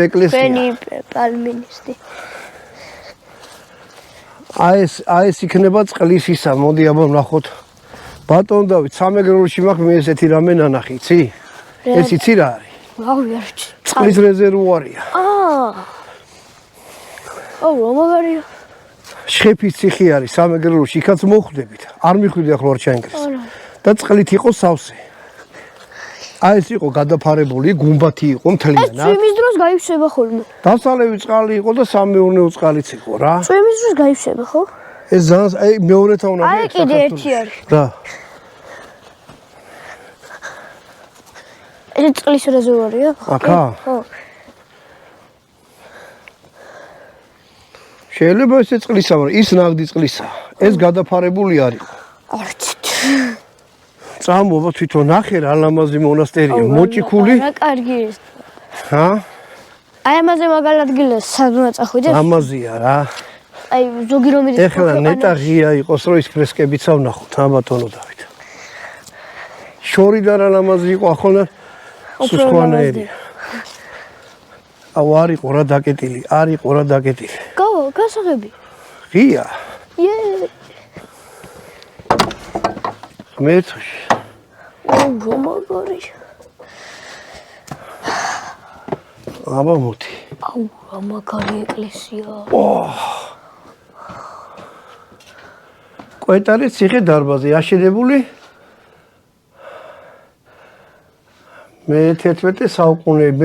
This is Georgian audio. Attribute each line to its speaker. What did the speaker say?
Speaker 1: ეკლესია.
Speaker 2: პალმინისტი.
Speaker 1: აი ეს იქნება წყლის ისა, მოდი აბა ვნახოთ. ბატონ დავით, სამეგრელოში მაქვს მე ესეთი რამე ნანახი, იცი? ეს იცი რა არის?
Speaker 2: ვაღიარჩ.
Speaker 1: წყლის რეზერვუარია.
Speaker 2: რომ მაგარია.
Speaker 1: შხეფის ციხე არის სამეგრელოში, იქაც მოხვდებით. არ მიხვდი ახლა ორჩაინკრეს. და წყლით იყო სავსე. აი ეს იყო გადაფარებული, გუმბათი იყო მთლიანად.
Speaker 2: წვიმის დროს გაიშვება ხოლმე.
Speaker 1: დასალევი წყალი იყო და სამეურნეო წყალიც იყო რა.
Speaker 2: წვიმის დროს გაიშვება ხო?
Speaker 1: ეს ძალიან აი მეორეთა უნდა
Speaker 2: აი კიდე ერთი არის.
Speaker 1: რა.
Speaker 2: ეს წყლის რეზერვუარია?
Speaker 1: აკა?
Speaker 2: ხო.
Speaker 1: შეიძლება ეს წყლისა, მაგრამ ის ნაღდი წყლისა. ეს გადაფარებული არ იყო.
Speaker 2: არჩით.
Speaker 1: წამოვა თვითონ ნახე რა ლამაზი მონასტერია, მოჭიქული.
Speaker 2: რა კარგი ის.
Speaker 1: ჰა?
Speaker 2: აი ამაზე მაგალ ადგილას სადღაც წახვიდეთ?
Speaker 1: ლამაზია რა.
Speaker 2: აი ზოგი რომ მიდის.
Speaker 1: ეხლა ნეტა ღია იყოს, რომ ის ფრესკებიც ავნახოთ, ა ბატონო დავით. შორიდან რა ლამაზი იყო, ახლა სხვანაირი. აუ არ იყო რა დაკეტილი, არ იყო რა დაკეტილი.
Speaker 2: გასაღები.
Speaker 1: ღია. მეთოში.
Speaker 2: აუ მაგარი.
Speaker 1: აბა მოდი.
Speaker 2: აუ რა მაგარი ეკლესია.
Speaker 1: კვეტარის ციხე დარბაზი აშენებული მე-11 საუკუნეებში